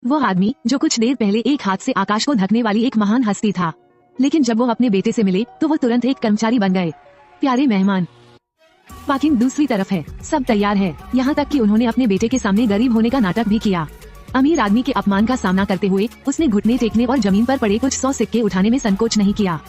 वो आदमी जो कुछ देर पहले एक हाथ से आकाश को ढकने वाली एक महान हस्ती था, लेकिन जब वो अपने बेटे से मिले तो वो तुरंत एक कर्मचारी बन गए। प्यारे मेहमान, पार्किंग दूसरी तरफ है, सब तैयार है, यहाँ तक कि उन्होंने अपने बेटे के सामने गरीब होने का नाटक भी किया। अमीर आदमी के अपमान का सामना करते हुए उसने घुटने टेकने और जमीन पर पड़े कुछ 100 सिक्के उठाने में संकोच नहीं किया।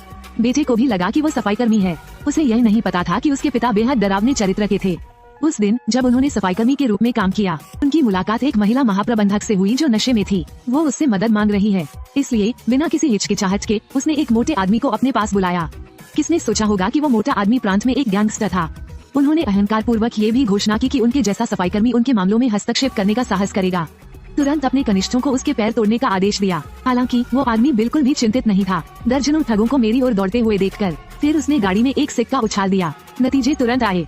बेटे को भी लगा कि वो सफाई कर्मी है। उसे यह नहीं पता था कि उसके पिता बेहद डरावने चरित्र के थे। उस दिन जब उन्होंने सफाईकर्मी के रूप में काम किया, उनकी मुलाकात एक महिला महाप्रबंधक से हुई जो नशे में थी। वो उससे मदद मांग रही है, इसलिए बिना किसी हिचकिचाहट के उसने एक मोटे आदमी को अपने पास बुलाया। किसने सोचा होगा कि वो मोटा आदमी प्रांत में एक गैंगस्टर था। उन्होंने अहंकार पूर्वक ये भी घोषणा की कि उनके जैसा सफाईकर्मी उनके मामलों में हस्तक्षेप करने का साहस करेगा। तुरंत अपने कनिष्ठों को उसके पैर तोड़ने का आदेश दिया। हालांकि वो आदमी बिल्कुल भी चिंतित नहीं था। दर्जनों ठगों को मेरी ओर दौड़ते हुए देखकर फिर उसने गाड़ी में एक सिक्का उछाल दिया। नतीजे तुरंत आए।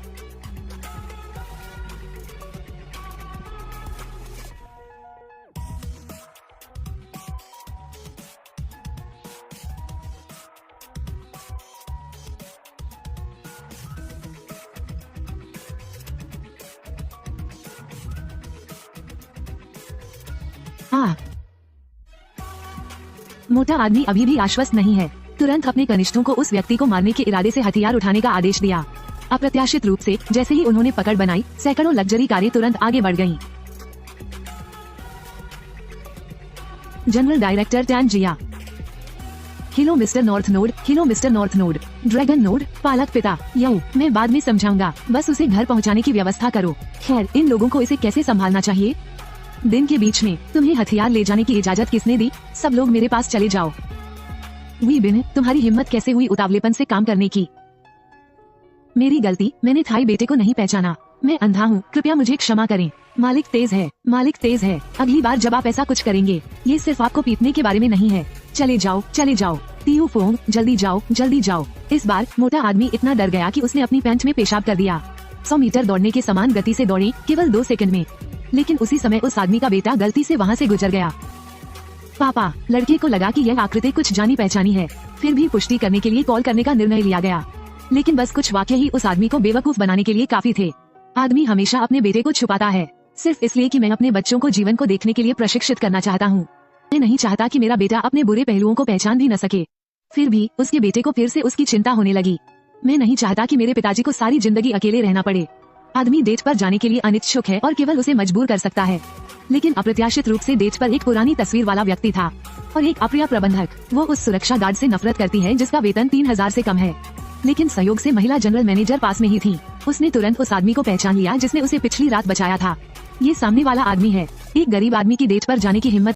मोटा आदमी अभी भी आश्वस्त नहीं है। तुरंत अपने कनिष्ठों को उस व्यक्ति को मारने के इरादे से हथियार उठाने का आदेश दिया। अप्रत्याशित रूप से जैसे ही उन्होंने पकड़ बनाई, सैकड़ों लग्जरी कारें तुरंत आगे बढ़ गईं। General director Tangia, hello mister north node, hello mister north node, dragon node, पालक पिता, मैं बाद में समझाऊंगा, बस उसे घर पहुंचाने की व्यवस्था करो। खैर, इन लोगों को इसे कैसे संभालना चाहिए? दिन के बीच में तुम्हें हथियार ले जाने की इजाजत किसने दी? सब लोग मेरे पास चले जाओ। वी बिन, तुम्हारी हिम्मत कैसे हुई उतावलेपन से काम करने की? मेरी गलती, मैंने थाई बेटे को नहीं पहचाना। मैं अंधा हूँ, कृपया मुझे क्षमा करें। मालिक तेज है, मालिक तेज है। अगली बार जब आप ऐसा कुछ करेंगे, ये सिर्फ आपको पीटने के बारे में नहीं है। चले जाओ, चले जाओ। तीयू फोंग, जल्दी जाओ, जल्दी जाओ। इस बार मोटा आदमी इतना डर गया कि उसने अपनी पैंट में पेशाब कर दिया। 100 मीटर दौड़ने के समान गति से दौड़े, केवल 2 सेकंड में। लेकिन उसी समय उस आदमी का बेटा गलती से वहाँ से गुजर गया। पापा, लड़के को लगा कि यह आकृति कुछ जानी पहचानी है। फिर भी पुष्टि करने के लिए कॉल करने का निर्णय लिया गया। लेकिन बस कुछ वाक्य ही उस आदमी को बेवकूफ बनाने के लिए काफी थे। आदमी हमेशा अपने बेटे को छुपाता है, सिर्फ इसलिए कि मैं अपने बच्चों को जीवन को देखने के लिए प्रशिक्षित करना चाहता हूँ। मैं नहीं चाहता कि मेरा बेटा अपने बुरे पहलुओं को पहचान भी न सके। फिर भी उसके बेटे को फिर से उसकी चिंता होने लगी। मैं नहीं चाहता कि मेरे पिताजी को सारी जिंदगी अकेले रहना पड़े। आदमी डेट पर जाने के लिए अनिच्छुक है और केवल उसे मजबूर कर सकता है। लेकिन अप्रत्याशित रूप से डेट पर एक पुरानी तस्वीर वाला व्यक्ति था और एक अप्रिय प्रबंधक। वो उस सुरक्षा गार्ड से नफरत करती है जिसका वेतन 3000 से कम है। लेकिन सहयोग से महिला जनरल मैनेजर पास में ही थी। उसने तुरंत उस आदमी को पहचान लिया जिसने उसे पिछली रात बचाया था। ये सामने वाला आदमी है। एक गरीब आदमी की डेट पर जाने की हिम्मत